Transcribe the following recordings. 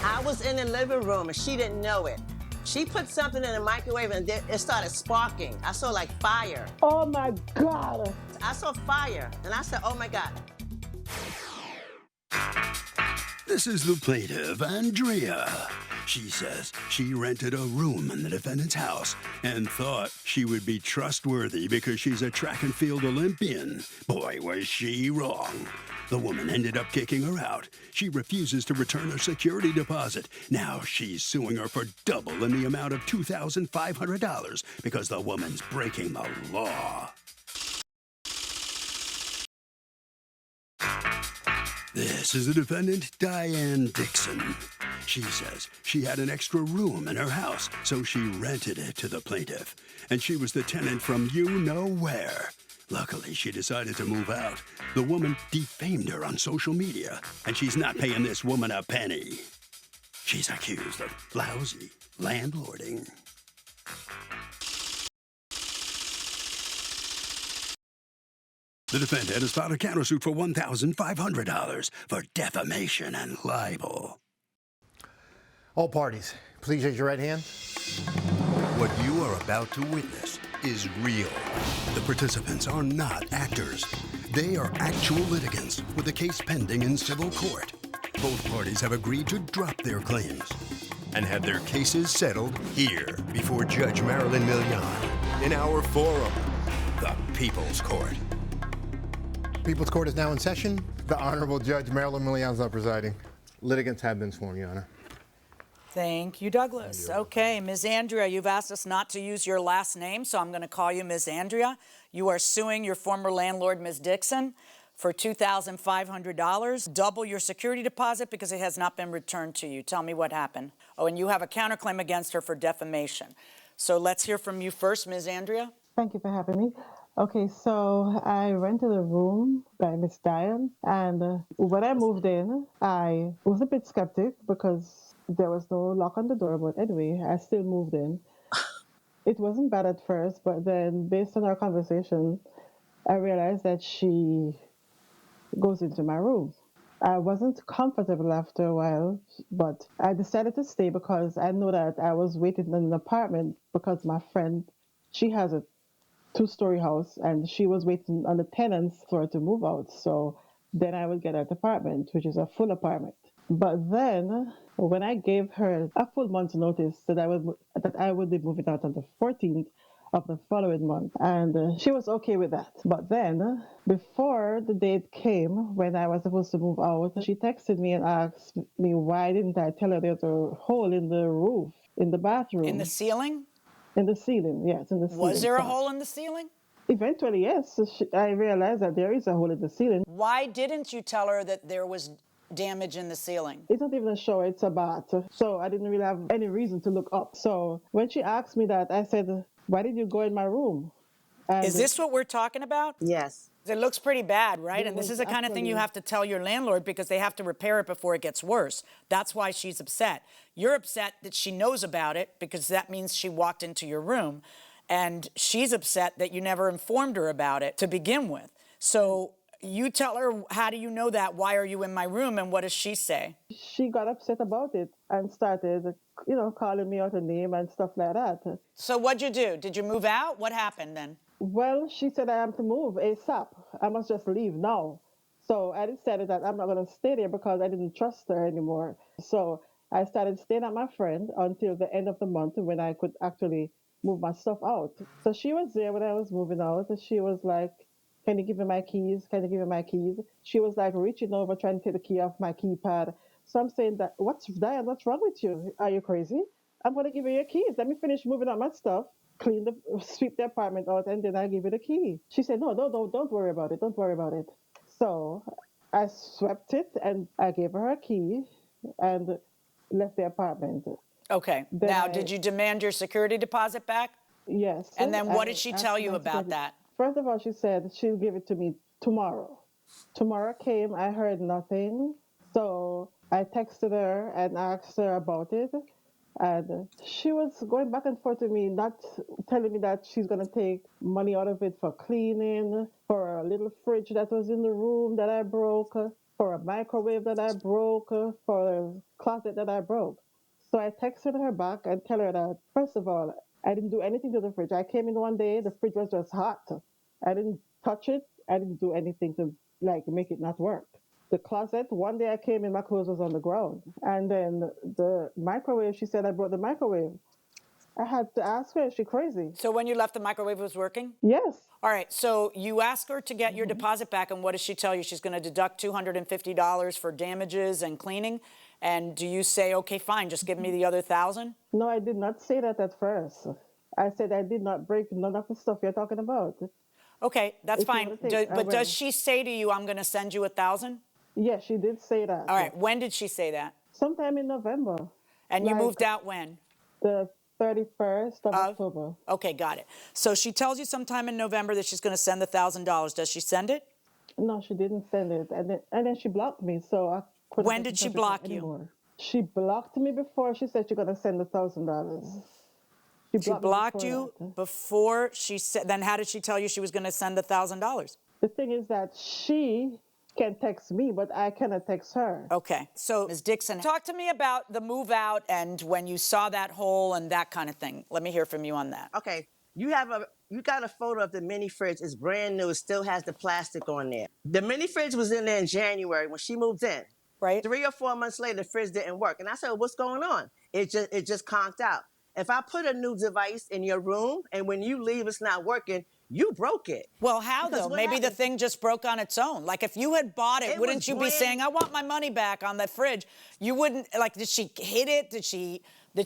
I was in the living room and she didn't know it. She put something in the microwave and it started sparking. I saw like fire. Oh my God. I saw fire and I said, oh my God. This is the plaintiff, Andrea. She says she rented a room in the defendant's house and thought she would be trustworthy because she's a track and field Olympian. Boy, was she wrong. The woman ended up kicking her out. She refuses to return her security deposit. Now she's suing her for double in the amount of $2,500 because the woman's breaking the law. This is the defendant, Diane Dixon. She says she had an extra room in her house, so she rented it to the plaintiff. And she was the tenant from you-know-where. Luckily, she decided to move out. The woman defamed her on social media, and she's not paying this woman a penny. She's accused of lousy landlording. The defendant has filed a countersuit for $1,500 for defamation and libel. All parties, please raise your right hand. What you are about to witness is real. The participants are not actors. They are actual litigants with a case pending in civil court. Both parties have agreed to drop their claims and have their cases settled here before Judge Marilyn Milian in our forum, the People's Court. People's Court is now in session. The Honorable Judge Marilyn Milian is now presiding. Litigants have been sworn, Your Honor. Thank you, Douglas. Okay, Ms. Andrea, you've asked us not to use your last name, so I'm going to call you Ms. Andrea. You are suing your former landlord, Ms. Dixon, for $2,500, double your security deposit because it has not been returned to you. Tell me what happened. Oh, and you have a counterclaim against her for defamation. So let's hear from you first, Ms. Andrea. Thank you for having me. Okay, so I rented a room by Miss Diane, and when I moved in, I was a bit skeptic because there was no lock on the door, but anyway, I still moved in. It wasn't bad at first, but then based on our conversation, I realized that she goes into my room. I wasn't comfortable after a while, but I decided to stay because I know that I was waiting in an apartment because my friend, she has a two-story house, and she was waiting on the tenants for her to move out. So then I would get an apartment, which is a full apartment. But then when I gave her a full month's notice that I would be moving out on the 14th of the following month, and she was okay with that. But then before the date came when I was supposed to move out, she texted me and asked me why didn't I tell her there's a hole in the roof, in the bathroom. In the ceiling? In the ceiling, yes, in the ceiling. Was there a hole in the ceiling? Eventually, yes. I realized that there is a hole in the ceiling. Why didn't you tell her that there was damage in the ceiling? It's not even a shower, it's a bath. So I didn't really have any reason to look up. So when she asked me that, I said, why did you go in my room? And is this what we're talking about? Yes. It looks pretty bad, right? And this is the kind of thing you have to tell your landlord because they have to repair it before it gets worse. That's why she's upset. You're upset that she knows about it because that means she walked into your room. And she's upset that you never informed her about it to begin with. So you tell her, how do you know that? Why are you in my room? And what does she say? She got upset about it and started, calling me out a name and stuff like that. So what'd you do? Did you move out? What happened then? Well, she said I am to move ASAP. I must just leave now. So I decided that I'm not going to stay there because I didn't trust her anymore. So I started staying at my friend until the end of the month when I could actually move my stuff out. So she was there when I was moving out. She was like, can you give me my keys? Can you give me my keys? She was like reaching over trying to take the key off my keypad. So I'm saying that, Diane, what's wrong with you? Are you crazy? I'm going to give you your keys. Let me finish moving out my stuff. Sweep the apartment out, and then I give you the key. She said, no, don't worry about it. Don't worry about it. So I swept it, and I gave her a key and left the apartment. Okay. Now, did you demand your security deposit back? Yes. And then what did she tell you about that? First of all, she said she'll give it to me tomorrow. Tomorrow came, I heard nothing. So I texted her and asked her about it. And she was going back and forth with me, not telling me that she's going to take money out of it for cleaning, for a little fridge that was in the room that I broke. for a microwave that I broke, for a closet that I broke. So I texted her back and tell her that, first of all, I didn't do anything to the fridge. I came in one day, the fridge was just hot. I didn't touch it. I didn't do anything to like make it not work. The closet, one day I came in, my clothes was on the ground. And then the microwave, she said I brought the microwave. I had to ask her, is she crazy? So when you left, the microwave was working? Yes. All right, so you ask her to get your deposit back, and what does she tell you? She's going to deduct $250 for damages and cleaning. And do you say, okay, fine, just give me the other $1,000? No, I did not say that at first. I said I did not break none of the stuff you're talking about. Okay, that's If you fine. wanna take, I But will. does she say to you, I'm going to send you $1,000? Yes, she did say that. All right, when did she say that? Sometime in November. And you Like moved out when? The 31st of October. Okay, got it. So she tells you sometime in November that she's going to send the $1,000. Does she send it? No, she didn't send it. And then she blocked me, so I couldn't When get in did she touch with her block you? anymore. She blocked me before she said she's going to send the $1,000. She blocked me you that. before she said, then how did she tell you she was going to send the $1,000? The thing is that she can text me, but I cannot text her. Okay, so Ms. Dixon, talk to me about the move out and when you saw that hole and that kind of thing. Let me hear from you on that. Okay, you got a photo of the mini fridge. It's brand new. It still has the plastic on there. The mini fridge was in there in January when she moved in. Right. 3 or 4 months later, the fridge didn't work. And I said, what's going on? It just conked out. If I put a new device in your room and when you leave it's not working, you broke it. Well, how Because though? what Maybe the happened- thing just broke on its own. Like if you had bought it, It wouldn't was you be brand- saying, I want my money back on that fridge? You wouldn't, like, did she hit it? Did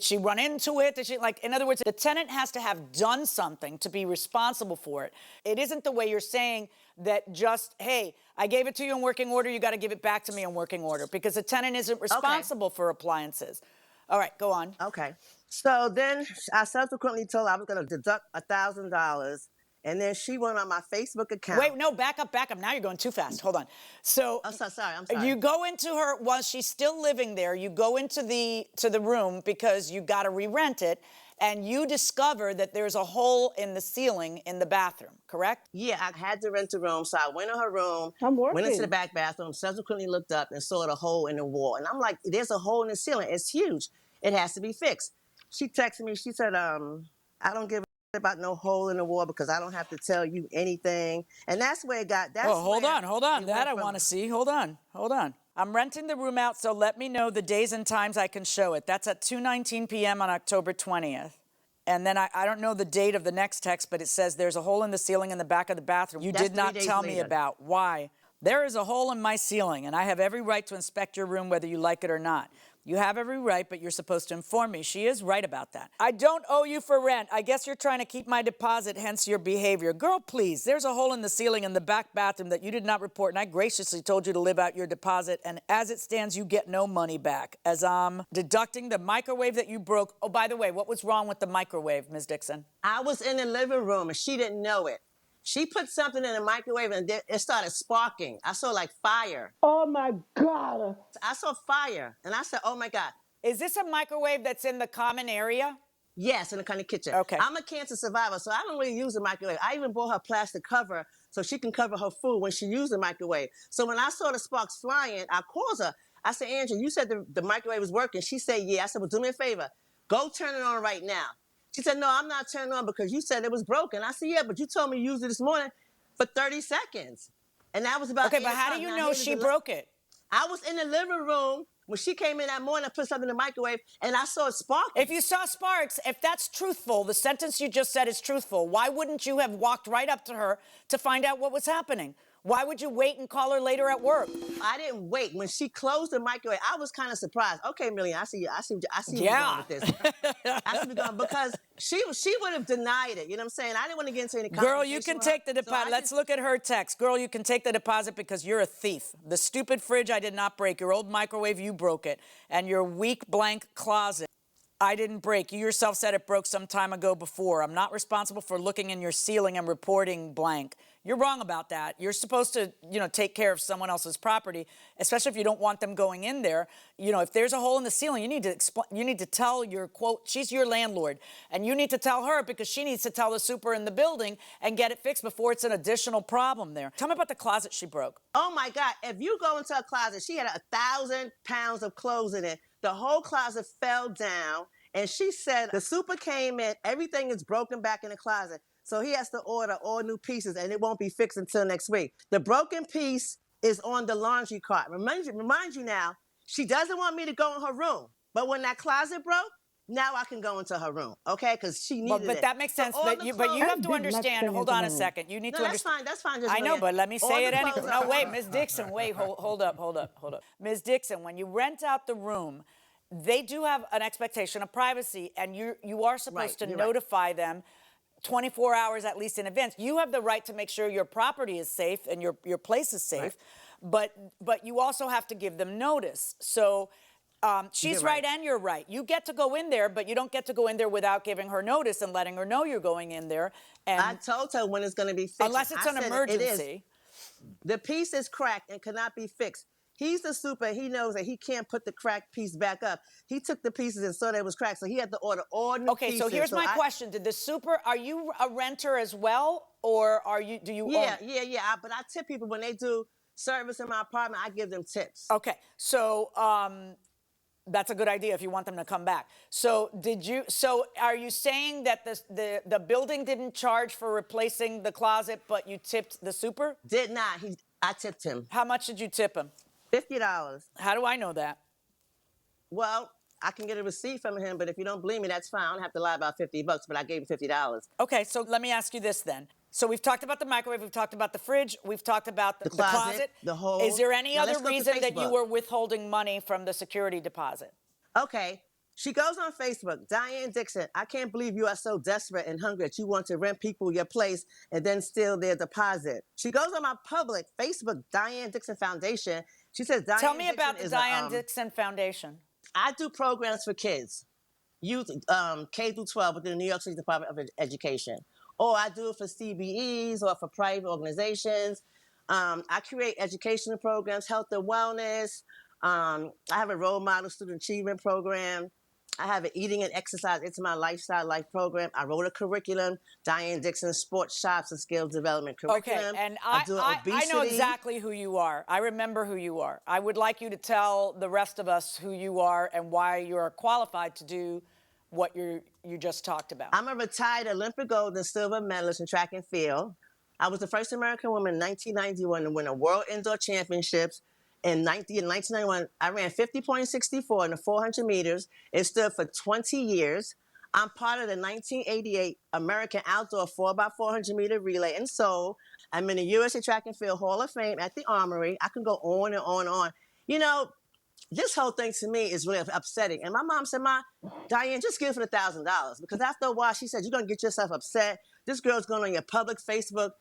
she run into it? Did she, like, in other words, the tenant has to have done something to be responsible for it. It isn't the way you're saying that just, hey, I gave it to you in working order, you got to give it back to me in working order, because the tenant isn't responsible for appliances. All right, go on. Okay. So then I subsequently told her I was going to deduct $1,000. And then she went on my Facebook account. Wait, no, back up. Now you're going too fast. Hold on. So, I'm sorry. You go into her while she's still living there. You go into the room because you got to re-rent it, and you discover that there's a hole in the ceiling in the bathroom. Correct? Yeah, I had to rent a room, so I went in her room, I'm working. went into the back bathroom, subsequently looked up and saw the hole in the wall. And I'm like, there's a hole in the ceiling. It's huge. It has to be fixed. She texted me. She said, I don't give a about no hole in the wall because I don't have to tell you anything. And that's where it got. That's hold on. it That went I from- want to see. Hold on. I'm renting the room out, so let me know the days and times I can show it. That's at 2:19 p.m. on October 20th. And then I don't know the date of the next text, but it says there's a hole in the ceiling in the back of the bathroom. You That's did not 3 days tell me later. about why. There is a hole in my ceiling, and I have every right to inspect your room whether you like it or not. You have every right, but you're supposed to inform me. She is right about that. I don't owe you for rent. I guess you're trying to keep my deposit, hence your behavior. Girl, please, there's a hole in the ceiling in the back bathroom that you did not report, and I graciously told you to live out your deposit, and as it stands, you get no money back, as I'm deducting the microwave that you broke. Oh, by the way, what was wrong with the microwave, Ms. Dixon? I was in the living room and she didn't know it. She put something in the microwave and it started sparking. I saw like fire. Oh my God. I saw fire and I said, oh my God. Is this a microwave that's in the common area? Yes, in the kind of kitchen. Okay. I'm a cancer survivor, so I don't really use the microwave. I even bought her plastic cover so she can cover her food when she used the microwave. So when I saw the sparks flying, I called her. I said, Andrew, you said the microwave was working. She said, yeah. I said, well, do me a favor. Go turn it on right now. She said, no, I'm not turning on because you said it was broken. I said, yeah, but you told me you used it this morning for 30 seconds. And that was about Okay, 8 but how do o'clock. you Now, know here's she the- broke it? I was in the living room when she came in that morning. I put something in the microwave, and I saw it sparking. If you saw sparks, if that's truthful, the sentence you just said is truthful, why wouldn't you have walked right up to her to find out what was happening? Why would you wait and call her later at work? I didn't wait. When she closed the microwave, I was kind of surprised. Okay, Million, I see you Yeah. going with this. I see you going because she would have denied it. You know what I'm saying? I didn't want to get into any Girl, you can confrontation take the with her, so I deposit. Let's just- look at her text. Girl, you can take the deposit because you're a thief. The stupid fridge I did not break. Your old microwave, you broke it. And your weak blank closet. I didn't break. You yourself said it broke some time ago before. I'm not responsible for looking in your ceiling and reporting blank. You're wrong about that. You're supposed to, take care of someone else's property, especially if you don't want them going in there. If there's a hole in the ceiling, you need to tell your quote, she's your landlord, and you need to tell her because she needs to tell the super in the building and get it fixed before it's an additional problem there. Tell me about the closet she broke. Oh my God, if you go into a closet, she had 1,000 pounds of clothes in it. The whole closet fell down, and she said the super came in, everything is broken back in the closet. So he has to order all new pieces, and it won't be fixed until next week. The broken piece is on the laundry cart. Remind you now, she doesn't want me to go in her room. But when that closet broke, now I can go into her room, okay? Because she needed it. But that makes sense. But you have to understand. Hold on a second. You need to understand. That's fine. I know, but let me say it anyway. No, wait, Ms. Dixon. Wait, hold up. Ms. Dixon, when you rent out the room, they do have an expectation of privacy, and you are supposed to notify them 24 hours at least in advance. You have the right to make sure your property is safe and your place is safe, but you also have to give them notice. So she's right and you're right. You get to go in there, but you don't get to go in there without giving her notice and letting her know you're going in there. And I told her when it's going to be fixed. Unless it's an emergency. The piece is cracked and cannot be fixed. He's the super. He knows that he can't put the cracked piece back up. He took the pieces and saw that it was cracked, so he had to order all new pieces. Okay, so here's my question. Did the super, are you a renter as well, or do you own? Yeah. But I tip people when they do service in my apartment, I give them tips. Okay, so that's a good idea if you want them to come back. So are you saying that the building didn't charge for replacing the closet, but you tipped the super? Did not. I tipped him. How much did you tip him? $50. How do I know that? Well, I can get a receipt from him, but if you don't believe me, that's fine. I don't have to lie about $50, but I gave him $50. Okay, so let me ask you this then. So we've talked about the microwave, we've talked about the fridge, we've talked about the closet, the hole. Is there any other reason that you were withholding money from the security deposit? Okay. She goes on Facebook, Diane Dixon, I can't believe you are so desperate and hungry that you want to rent people your place and then steal their deposit. She goes on my public Facebook, Diane Dixon Foundation. She says, Diane Tell me Dixon about the Diane Dixon Foundation. I do programs for kids, youth, K through 12 within the New York City Department of Education. Or I do it for CBEs or for private organizations. I create educational programs, health and wellness. I have a role model student achievement program. I have an eating and exercise. It's my lifestyle life program. I wrote a curriculum, Diane Dixon Sports Shops and Skills Development Curriculum. Okay, and I know exactly who you are. I remember who you are. I would like you to tell the rest of us who you are and why you are qualified to do what you just talked about. I'm a retired Olympic gold and silver medalist in track and field. I was the first American woman in 1991 to win a World Indoor Championships. In 1991, I ran 50.64 in the 400 meters. It stood for 20 years. I'm part of the 1988 American Outdoor 4x400 meter relay in Seoul. I'm in the USA Track and Field Hall of Fame at the Armory. I can go on and on and on. You know, this whole thing to me is really upsetting. And my mom said, Diane, just give it $1,000. Because after a while, she said, you're going to get yourself upset. This girl's going on your public Facebook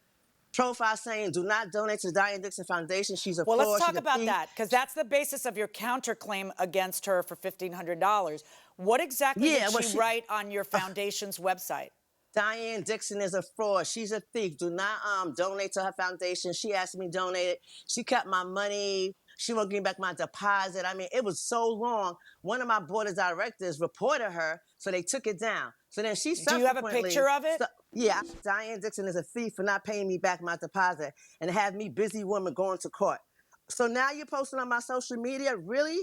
profile saying, do not donate to the Diane Dixon Foundation. She's a fraud. Well, let's talk about that, because that's the basis of your counterclaim against her for $1,500. What exactly did she write on your foundation's website? Diane Dixon is a fraud. She's a thief. Do not donate to her foundation. She asked me to donate it. She kept my money. She won't give me back my deposit. I mean, it was so long. One of my board of directors reported her, so they took it down. So then she Do you have a picture of it? Yeah. Diane Dixon is a thief for not paying me back my deposit and have me busy woman going to court. So now you're posting on my social media? Really?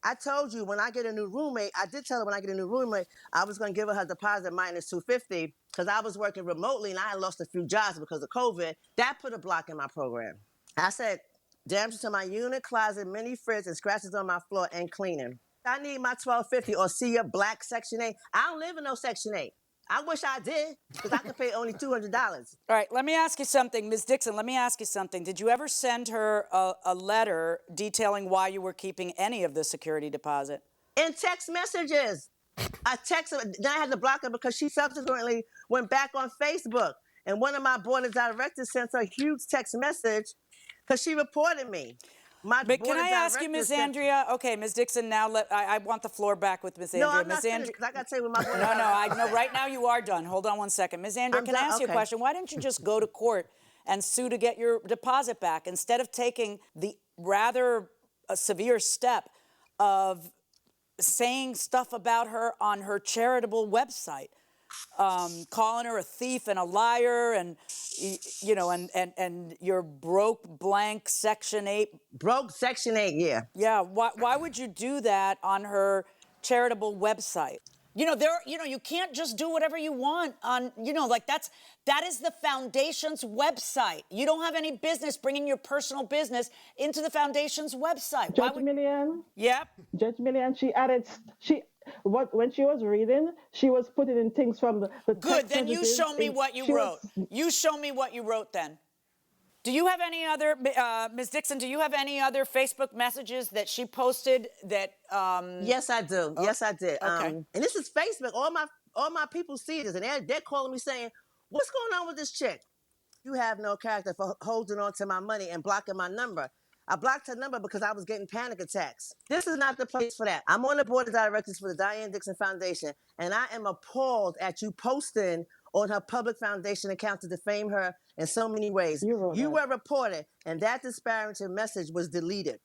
I told you when I get a new roommate, I did tell her when I get a new roommate, I was going to give her deposit minus $250 because I was working remotely and I had lost a few jobs because of COVID. That put a block in my program. I said, damage to my unit, closet, mini fridge, and scratches on my floor and cleaning. I need my $1,250 or see your black Section 8. I don't live in no Section 8. I wish I did, because I could pay only $200. All right, let me ask you something. Ms. Dixon, let me ask you something. Did you ever send her a letter detailing why you were keeping any of the security deposit? In text messages. I texted her, then I had to block her because she subsequently went back on Facebook. And one of my board of directors sent her a huge text message because she reported me. My But board can of I ask you, directors Ms. said- Andrea? Okay, Ms. Dixon, now I want the floor back with Ms. No, Andrea. I'm not Ms. finished Andrea. because I got to tell you what my board of No, I directors know. said. Right now you are done. Hold on one second. Ms. Andrea, I'm can I done? ask you a Okay. question? Why didn't you just go to court and sue to get your deposit back instead of taking the rather severe step of saying stuff about her on her charitable website, calling her a thief and a liar, and you know, and your broke blank Section 8. Broke Section 8, yeah. Yeah, why would you do that on her charitable website? You know, you can't just do whatever you want on, like that is the foundation's website. You don't have any business bringing your personal business into the foundation's website. Judge Millian? Yep. Judge Millian, when she was reading, she was putting in things from the Good, text then you messages. show me what you wrote. You show me what you wrote then. Do you have any other, Ms. Dixon, do you have any other Facebook messages that she posted that... Yes, I do. Yes, I did. Okay. And this is Facebook. All my people see this, and they're calling me saying, what's going on with this chick? You have no character for holding on to my money and blocking my number. I blocked her number because I was getting panic attacks. This is not the place for that. I'm on the board of directors for the Diane Dixon Foundation, and I am appalled at you posting on her public foundation account to defame her in so many ways. You were reported, and that disparaging message was deleted.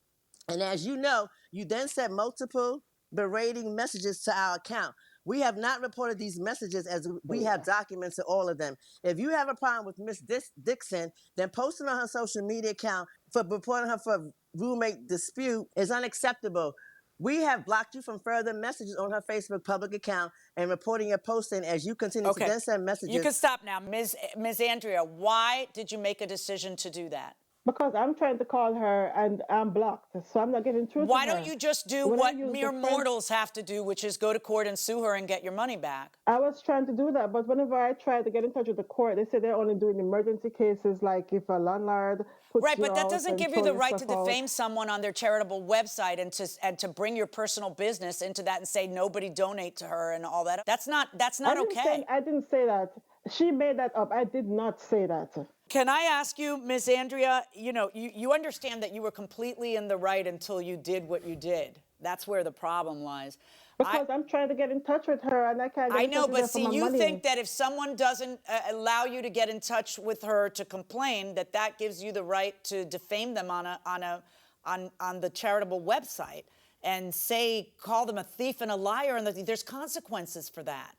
And as you know, you then sent multiple berating messages to our account. We have not reported these messages as we have documents of all of them. If you have a problem with Ms. Dixon, then posting on her social media account for reporting her for roommate dispute is unacceptable. We have blocked you from further messages on her Facebook public account and reporting your posting as you continue to then send messages. You can stop now. Ms. Andrea, why did you make a decision to do that? Because I'm trying to call her and I'm blocked, so I'm not getting through to her. Why don't you just do what mere mortals have to do, which is go to court and sue her and get your money back? I was trying to do that, but whenever I try to get in touch with the court, they say they're only doing emergency cases, like if a landlord puts Right, you but that out doesn't and give you throw the your right to stuff out. defame someone on their charitable website and to bring your personal business into that and say nobody donate to her and all that. That's not okay. I didn't say that. She made that up. I did not say that. Can I ask you, Ms. Andrea, you understand that you were completely in the right until you did what you did. That's where the problem lies. Because I'm trying to get in touch with her and I can't get in touch with her for my money. I know, but see, you think that if someone doesn't allow you to get in touch with her to complain, that gives you the right to defame them on the charitable website and call them a thief and a liar, and there's consequences for that.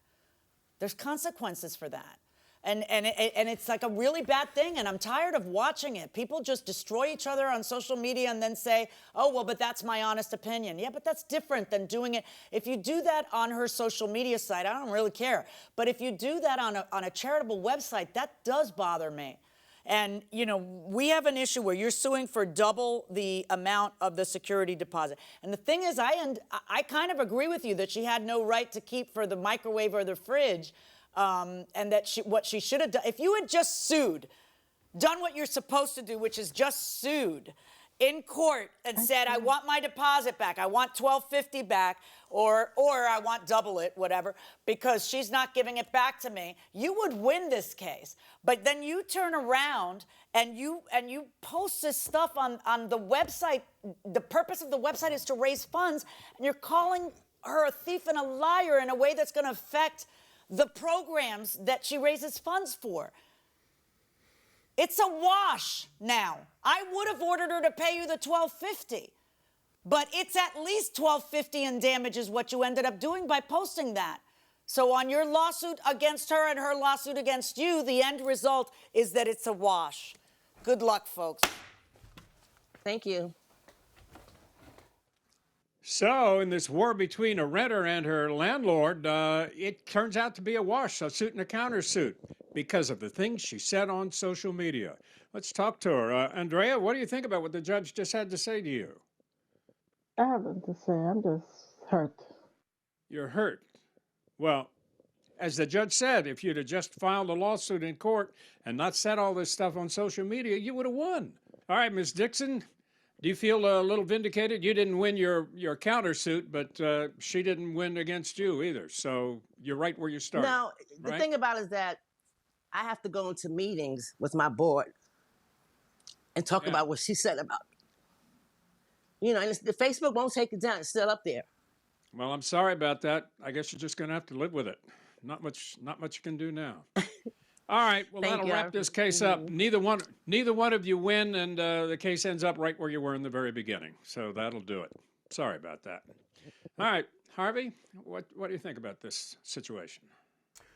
There's consequences for that. And it's like a really bad thing, and I'm tired of watching it. People just destroy each other on social media and then say, oh, well, but that's my honest opinion. Yeah, but that's different than doing it. If you do that on her social media site, I don't really care. But if you do that on a charitable website, that does bother me. And, we have an issue where you're suing for double the amount of the security deposit. And the thing is, I kind of agree with you that she had no right to keep for the microwave or the fridge. And that what she should have done, if you had just done what you're supposed to do, which is just sued in court and said, I want my deposit back, I want $1,250 back, or I want double it, whatever, because she's not giving it back to me, you would win this case. But then you turn around and you post this stuff on the website. The purpose of the website is to raise funds, and you're calling her a thief and a liar in a way that's going to affect the programs that she raises funds for. It's a wash now. I would have ordered her to pay you the $1,250, but it's at least $1,250 in damages what you ended up doing by posting that. So on your lawsuit against her and her lawsuit against you, the end result is that it's a wash. Good luck, folks. Thank you. So, in this war between a renter and her landlord, it turns out to be a wash, a suit and a countersuit, because of the things she said on social media. Let's talk to her. Andrea, what do you think about what the judge just had to say to you? I have nothing to say. I'm just hurt. You're hurt. Well, as the judge said, if you'd have just filed a lawsuit in court and not said all this stuff on social media, you would have won. All right, Ms. Dixon. Do you feel a little vindicated? You didn't win your countersuit, but she didn't win against you either. So you're right where you started. Now, the thing about it is that I have to go into meetings with my board and talk about what she said about me. You know, and the Facebook won't take it down. It's still up there. Well, I'm sorry about that. I guess you're just going to have to live with it. Not much you can do now. All right, well, Thank that'll you. wrap this case up. Neither one of you win, and the case ends up right where you were in the very beginning. So that'll do it. Sorry about that. All right, Harvey, what do you think about this situation?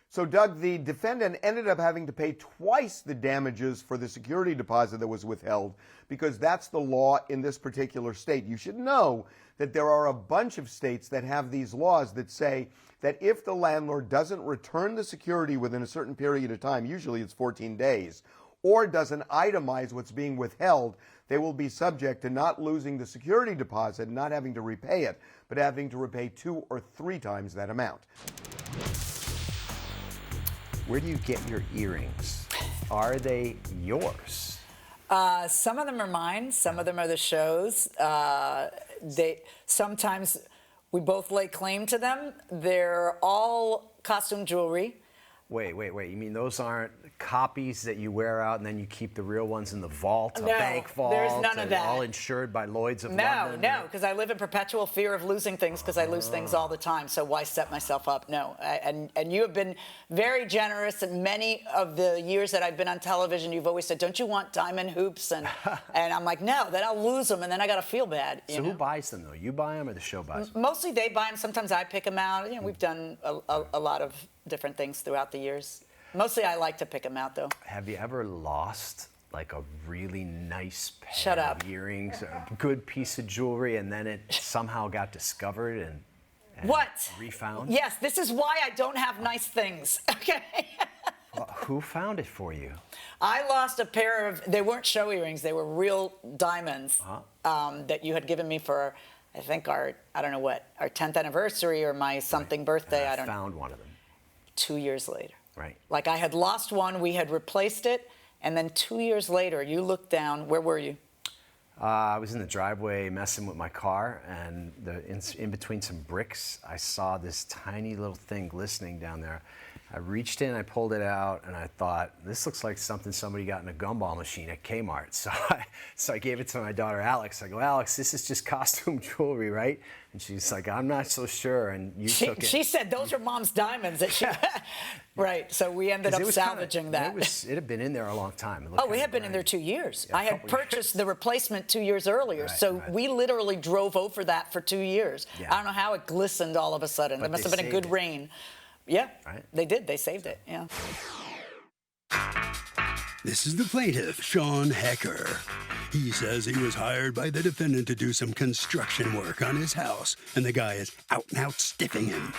So, Doug, the defendant ended up having to pay twice the damages for the security deposit that was withheld because that's the law in this particular state. You should know that there are a bunch of states that have these laws that say that if the landlord doesn't return the security within a certain period of time, usually it's 14 days, or doesn't itemize what's being withheld, they will be subject to not losing the security deposit, not having to repay it, but having to repay 2 or 3 times that amount. Where do you get your earrings? Are they yours? Some of them are mine. Some of them are the show's. Sometimes we both lay claim to them. They're all costume jewelry. Wait. You mean those aren't copies that you wear out and then you keep the real ones in the vault, a bank vault? There's none of that. All insured by Lloyd's of London? No, because I live in perpetual fear of losing things because I lose things all the time. So why set myself up? No. And you have been very generous in many of the years that I've been on television. You've always said, don't you want diamond hoops? And I'm like, no, then I'll lose them and then I got to feel bad. So who buys them, though? You buy them or the show buys them? Mostly they buy them. Sometimes I pick them out. You know, we've done a lot of different things throughout the years. Mostly I like to pick them out, though. Have you ever lost like a really nice pair Shut up. of earrings, a good piece of jewelry, and then it somehow got discovered and what? refound? Yes, this is why I don't have nice things, okay? Well, who found it for you? I lost a pair of, they weren't show earrings, they were real diamonds that you had given me for, I think, our 10th anniversary or my something birthday, I don't know. I found one of them. 2 years later. Right. Like I had lost one, we had replaced it, and then 2 years later, you looked down, where were you? I was in the driveway messing with my car, and in between some bricks, I saw this tiny little thing glistening down there. I reached in, I pulled it out, and I thought, this looks like something somebody got in a gumball machine at Kmart. So I gave it to my daughter, Alex. I go, Alex, this is just costume jewelry, right? And she's like, I'm not so sure, and you took it. She said, those are Mom's diamonds. That she, right, so we ended up salvaging that. It had been in there a long time. We had been in there 2 years. I had purchased the replacement 2 years earlier, we literally drove over that for 2 years. Yeah. I don't know how it glistened all of a sudden. There must have been a good rain. Yeah, they did. They saved it, yeah. This is the plaintiff, Sean Hecker. He says he was hired by the defendant to do some construction work on his house, and the guy is out and out stiffing him.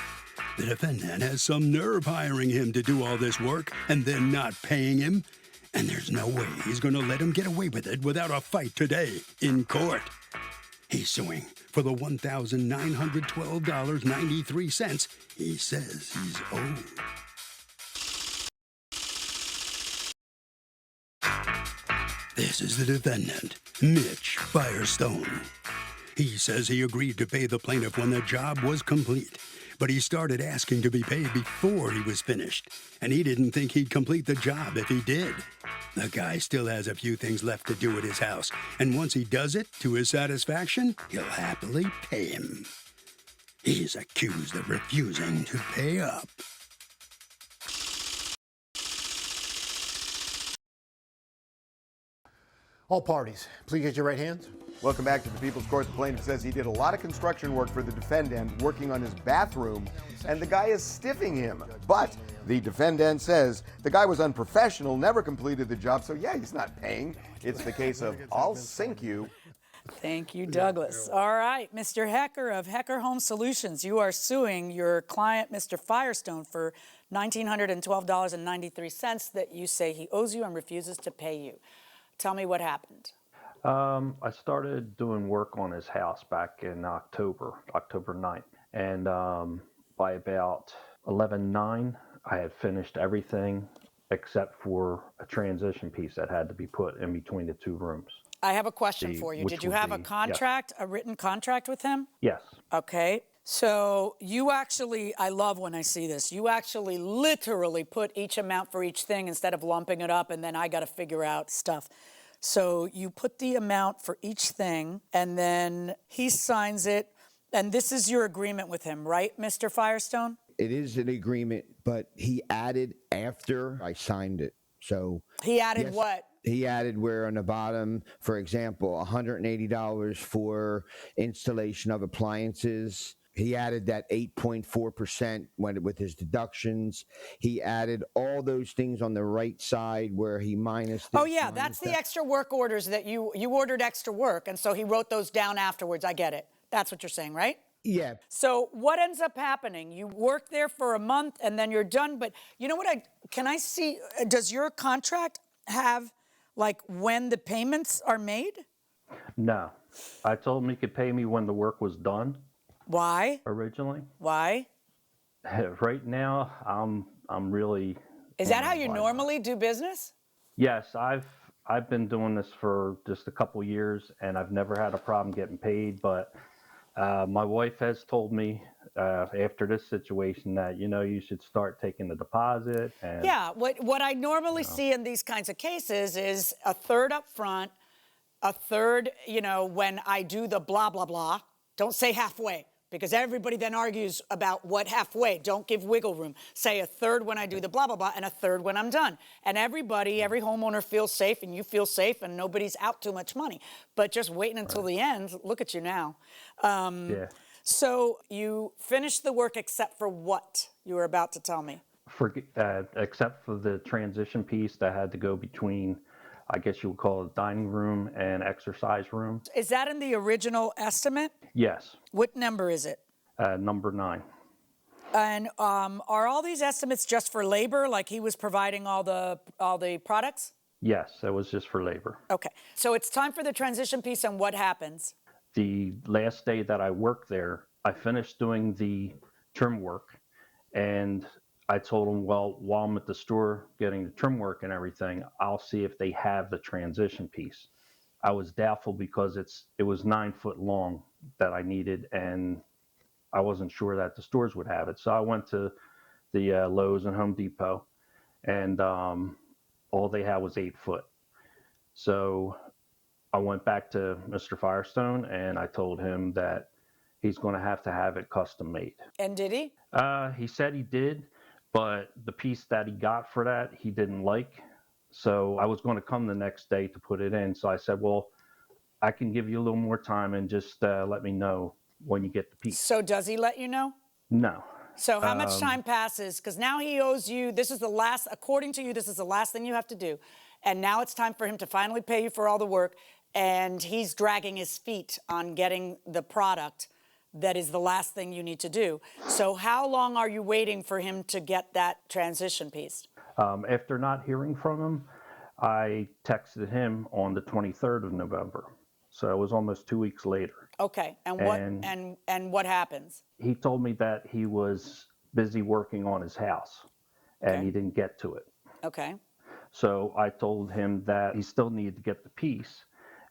The defendant has some nerve hiring him to do all this work and then not paying him, and there's no way he's going to let him get away with it without a fight today in court. He's suing for the $1,912.93 he says he's owed. This is the defendant, Mitch Firestone. He says he agreed to pay the plaintiff when the job was complete, but he started asking to be paid before he was finished, and he didn't think he'd complete the job if he did. The guy still has a few things left to do at his house, and once he does it to his satisfaction, he'll happily pay him. He's accused of refusing to pay up. All parties, please get your right hands. Welcome back to the People's Court. The plaintiff says he did a lot of construction work for the defendant, working on his bathroom, and the guy is stiffing him. But the defendant says the guy was unprofessional, never completed the job, so yeah, he's not paying. It's the case of I'll sink you. Thank you, Douglas. All right, Mr. Hecker of Hecker Home Solutions, you are suing your client, Mr. Firestone, for $1,912.93 that you say he owes you and refuses to pay you. Tell me what happened. I started doing work on his house back in October 9th. And by about 11/9, I had finished everything except for a transition piece that had to be put in between the two rooms. I have a question for you. Did you have a contract, a written contract with him? Yes. Okay. So you actually, I love when I see this, you actually literally put each amount for each thing instead of lumping it up and then I got to figure out stuff. So you put the amount for each thing, and then he signs it. And this is your agreement with him, right, Mr. Firestone? It is an agreement, but he added after I signed it. So He added yes, what? he added where on the bottom, for example, $180 for installation of appliances. He added that 8.4% with his deductions. He added all those things on the right side where he minus this, Oh, yeah, minus that's the that. extra work orders that you ordered extra work, and so he wrote those down afterwards. I get it. That's what you're saying, right? Yeah. So what ends up happening? You work there for a month, and then you're done. But you know what? Can I see, does your contract have, like, when the payments are made? No. I told him he could pay me when the work was done Why? originally. Why? Right now, I'm really. Is that how you normally do business? Yes, I've been doing this for just a couple years, and I've never had a problem getting paid. But my wife has told me after this situation that you should start taking the deposit. And Yeah. What I normally see in these kinds of cases is a third up front, a third, when I do the blah blah blah. Don't say halfway, because everybody then argues about what halfway. Don't give wiggle room. Say a third when I do the blah, blah, blah, and a third when I'm done. And every homeowner feels safe, and you feel safe, and nobody's out too much money. But just waiting until the end, look at you now. yeah, So you finished the work except for what you were about to tell me? except for the transition piece that had to go between, I guess you would call it dining room and exercise room. Is that in the original estimate? Yes, What number is it? number 9. And are all these estimates just for labor, like he was providing all the products? Yes, that was just for labor. Okay, so it's time for the transition piece, and what happens? The last day that I worked there, I finished doing the trim work, and I told them, well, while I'm at the store getting the trim work and everything, I'll see if they have the transition piece. I was doubtful because it was 9 foot long that I needed, and I wasn't sure that the stores would have it. So I went to the Lowe's and Home Depot, and all they had was 8 foot. So I went back to Mr. Firestone, and I told him that he's going to have it custom made. And did he? He said he did, but the piece that he got for that, he didn't like. So I was going to come the next day to put it in. So I said, well, I can give you a little more time and just let me know when you get the piece. So does he let you know? No. So how much time passes? Because now he owes you, according to you, this is the last thing you have to do. And now it's time for him to finally pay you for all the work. And he's dragging his feet on getting the product that is the last thing you need to do. So how long are you waiting for him to get that transition piece? After not hearing from him, I texted him on the 23rd of November. So it was almost 2 weeks later. Okay, and what happens? He told me that he was busy working on his house, and Okay. he didn't get to it. Okay. So I told him that he still needed to get the piece.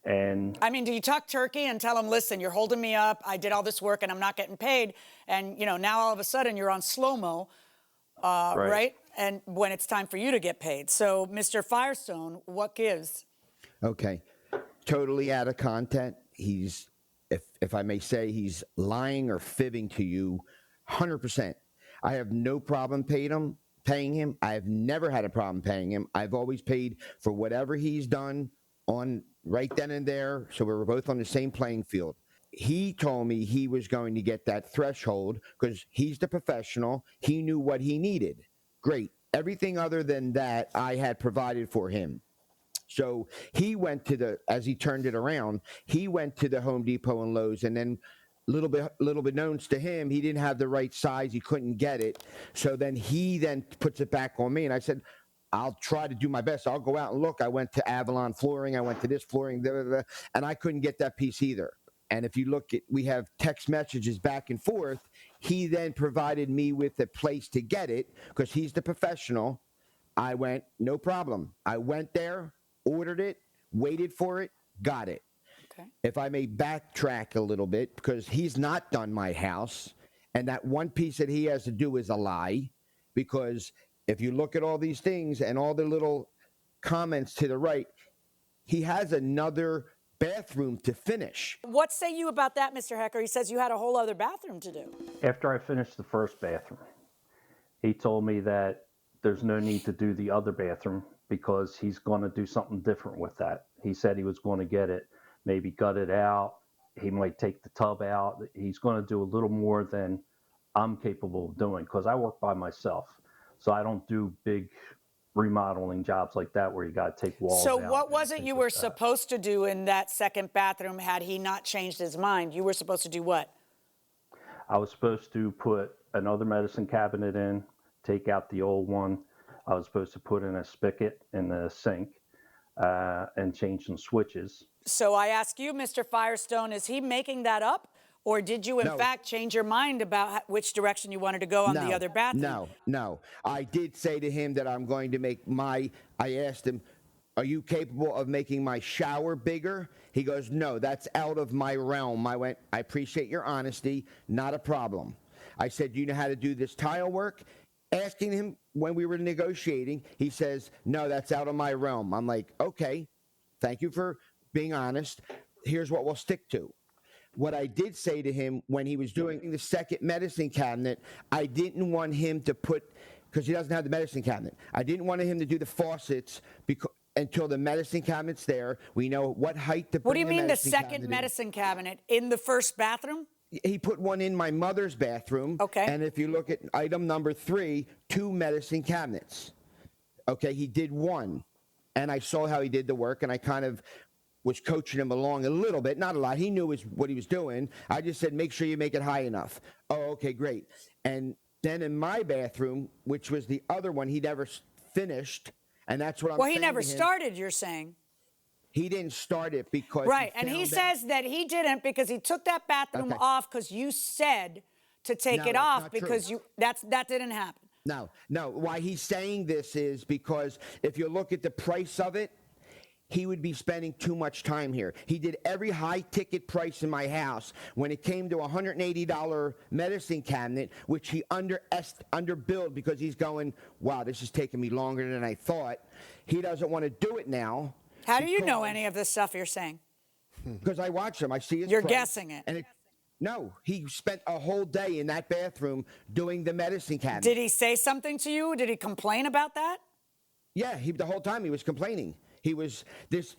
And I mean, do you talk turkey and tell him, listen, you're holding me up, I did all this work and I'm not getting paid, and now all of a sudden you're on slow-mo, right? And when it's time for you to get paid. So, Mr. Firestone, what gives? Okay. Totally out of content. He's, if I may say, he's lying or fibbing to you 100%. I have no problem paying him. I have never had a problem paying him. I've always paid for whatever he's done on right then and there. So we were both on the same playing field. He told me he was going to get that threshold because he's the professional. He knew what he needed. Great. Everything other than that, I had provided for him. So he went as he turned it around, he went to the Home Depot and Lowe's, and then little bit known to him, he didn't have the right size. He couldn't get it. So then he puts it back on me. And I said, I'll try to do my best. I'll go out and look. I went to Avalon Flooring. I went to this flooring, and I couldn't get that piece either. And if you look we have text messages back and forth. He then provided me with a place to get it because he's the professional. I went, no problem. I went there, ordered it, waited for it, got it. Okay. If I may backtrack a little bit, because he's not done my house, and that one piece that he has to do is a lie, because if you look at all these things and all the little comments to the right, He has another bathroom to finish. What say you about that, Mr. Hecker? He says you had a whole other bathroom to do. After I finished the first bathroom, he told me that there's no need to do the other bathroom because he's going to do something different with that. He said he was going to get it, maybe gut it out. He might take the tub out. He's going to do a little more than I'm capable of doing because I work by myself. So I don't do big remodeling jobs like that where you got to take walls out. So what was it you were supposed to do in that second bathroom had he not changed his mind? You were supposed to do what? I was supposed to put another medicine cabinet in, take out the old one. I was supposed to put in a spigot in the sink and change some switches. So I ask you, Mr. Firestone, is he making that up? Or did you, in fact, change your mind about which direction you wanted to go on the other bathroom? No. I did say to him that I'm going to make I asked him, are you capable of making my shower bigger? He goes, no, that's out of my realm. I went, I appreciate your honesty, not a problem. I said, do you know how to do this tile work? Asking him when we were negotiating, he says, no, that's out of my realm. I'm like, okay, thank you for being honest. Here's what we'll stick to. What I did say to him when he was doing the second medicine cabinet, I didn't want him to put, because he doesn't have the medicine cabinet, I didn't want him to do the faucets until the medicine cabinet's there. We know what height to put. What do you mean the second medicine cabinet in the first bathroom? He put one in my mother's bathroom. Okay. And if you look at item number 3, 2 medicine cabinets. Okay, he did one. And I saw how he did the work, and I kind of was coaching him along a little bit, not a lot. He knew what he was doing. I just said, make sure you make it high enough. Oh, okay, great. And then in my bathroom, which was the other one, he never finished, and that's what I'm saying. Well, he never started, you're saying. He didn't start it because right, and he says that he didn't because he took that bathroom off because you said to take it off because that didn't happen. No. Why he's saying this is because if you look at the price of it, he would be spending too much time here. He did every high-ticket price in my house. When it came to a $180 medicine cabinet, which he underbilled because he's going, wow, this is taking me longer than I thought. He doesn't want to do it now. How do you know any of this stuff you're saying? Because I watch him. I see his You're price, guessing it. And no, he spent a whole day in that bathroom doing the medicine cabinet. Did he say something to you? Did he complain about that? Yeah, the whole time he was complaining. He was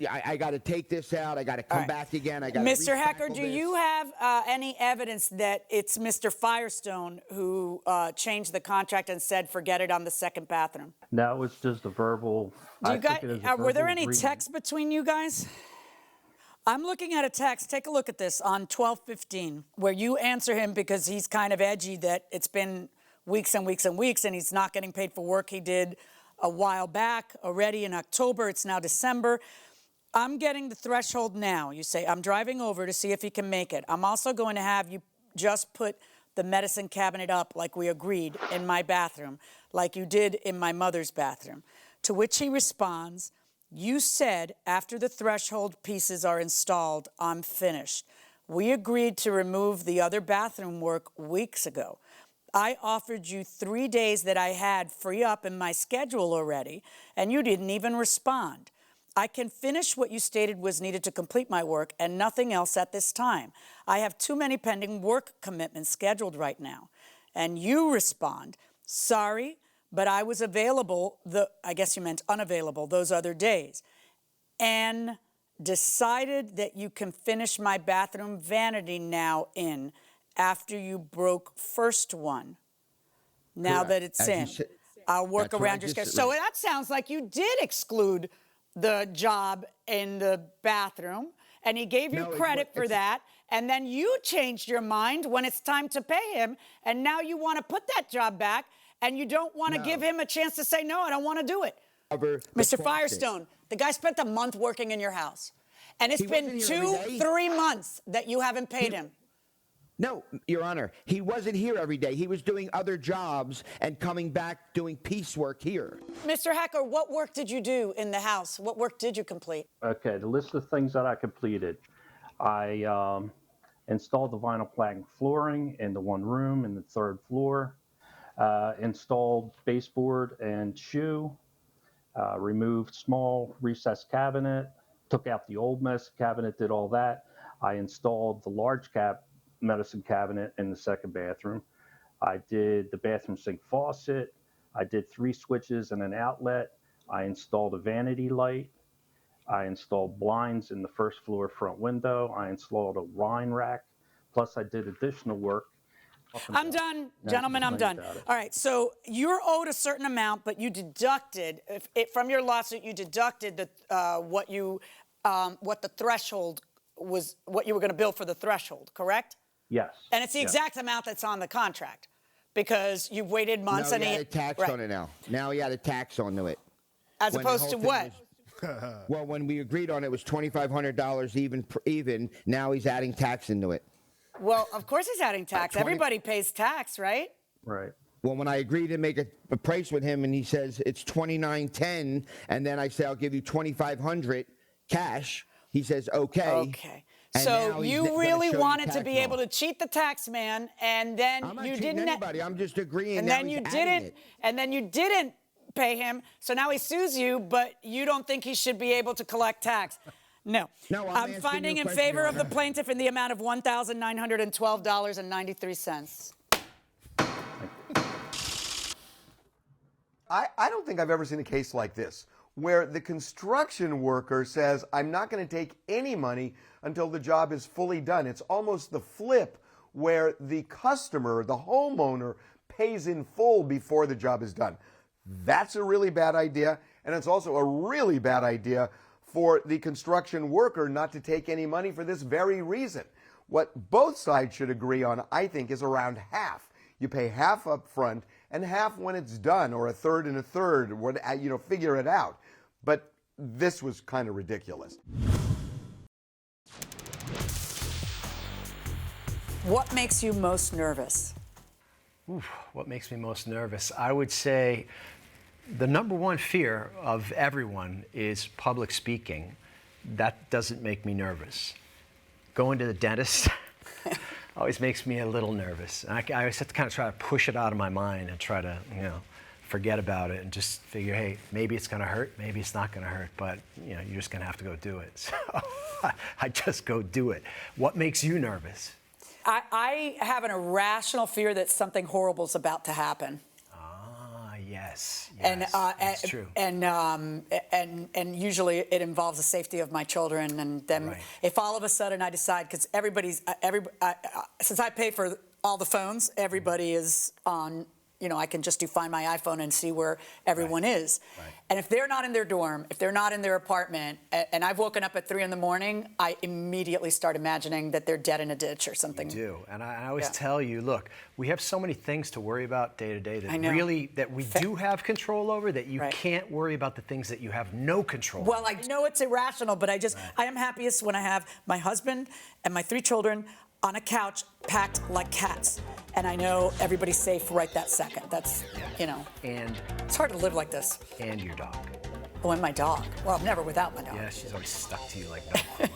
I got to take this out. I got to come back again. I got to Mr. Hecker, do you have any evidence that it's Mr. Firestone who changed the contract and said, forget it on the second bathroom? No, it was just a verbal. Were there any texts between you guys? I'm looking at a text. Take a look at this on 12/15, where you answer him because he's kind of edgy that it's been weeks and weeks and weeks and he's not getting paid for work he did a while back already in October. It's now December. I'm getting the threshold now. You say, I'm driving over to see if he can make it. I'm also going to have you just put the medicine cabinet up like we agreed in my bathroom, like you did in my mother's bathroom. To which he responds, you said after the threshold pieces are installed, I'm finished. We agreed to remove the other bathroom work weeks ago. I offered you 3 days that I had free up in my schedule already, and you didn't even respond. I can finish what you stated was needed to complete my work and nothing else at this time. I have too many pending work commitments scheduled right now. And you respond, sorry, but I was available, I guess you meant unavailable, those other days, and decided that you can finish my bathroom vanity now in after you broke first one. Now that it's in, I'll work around your schedule. So that sounds like you did exclude the job in the bathroom, and he gave you credit for that, and then you changed your mind when it's time to pay him, and now you want to put that job back, and you don't want to give him a chance to say, no, I don't want to do it. Mr. Firestone, the guy spent a month working in your house, and it's been 2-3 months that you haven't paid him. No, Your Honor, he wasn't here every day. He was doing other jobs and coming back doing piecework here. Mr. Hecker, what work did you do in the house? What work did you complete? Okay, the list of things that I completed. I installed the vinyl plank flooring in the one room in the 3rd floor, installed baseboard and shoe, removed small recessed cabinet, took out the old medicine cabinet, did all that. I installed the large medicine cabinet in the second bathroom. I did the bathroom sink faucet. I did 3 switches and an outlet. I installed a vanity light. I installed blinds in the first floor front window. I installed a wine rack. Plus, I did additional work. I'm done, gentlemen, I'm done. All right, so you're owed a certain amount, but you deducted, from your lawsuit, you deducted what the threshold was, what you were going to bill for the threshold, correct? Yes. And it's the exact amount that's on the contract because you've waited months. No, he had a tax on it now. Now he had a tax onto it. As opposed to what? Well, when we agreed on it, it was $2,500 even. Now he's adding tax into it. Well, of course he's adding tax. Everybody pays tax, right? Right. Well, when I agreed to make a price with him, and he says it's $2,910, and then I say I'll give you $2,500 cash. He says okay. Okay. So you really wanted to be able to cheat the tax man, and then I'm not you cheating didn't. Anybody. I'm just agreeing. And then you didn't. And then you didn't pay him. So now he sues you, but you don't think he should be able to collect tax. No. No, I'm finding in favor of the plaintiff in the amount of $1,912.93. I don't think I've ever seen a case like this, where the construction worker says, I'm not going to take any money until the job is fully done. It's almost the flip, where the customer, the homeowner, pays in full before the job is done. That's a really bad idea, and it's also a really bad idea for the construction worker not to take any money for this very reason. What both sides should agree on, I think, is around half. You pay half up front and half when it's done, or a third and a third, figure it out. But this was kind of ridiculous. What makes you most nervous? Oof, what makes me most nervous? I would say the number one fear of everyone is public speaking. That doesn't make me nervous. Going to the dentist always makes me a little nervous. I always have to kind of try to push it out of my mind and try to, forget about it and just figure, hey, maybe it's going to hurt, maybe it's not going to hurt, but you're just going to have to go do it. So I just go do it. What makes you nervous? I have an irrational fear that something horrible is about to happen. Yes, that's true. And usually it involves the safety of my children. And then if all of a sudden I decide, because since I pay for all the phones, everybody is on. I can just find my iPhone and see where everyone is. Right. And if they're not in their dorm, if they're not in their apartment, and I've woken up at 3 in, I immediately start imagining that they're dead in a ditch or something. You do. And I always tell you, look, we have so many things to worry about day to day that we do have control over, that you can't worry about the things that you have no control over. Well, I know it's irrational, but I am happiest when I have my husband and my 3 children on a couch packed like cats. And I know everybody's safe right that second. That's, And it's hard to live like this. And your dog. Oh, and my dog. Well, I'm never without my dog. Yeah, she's always stuck to you like that.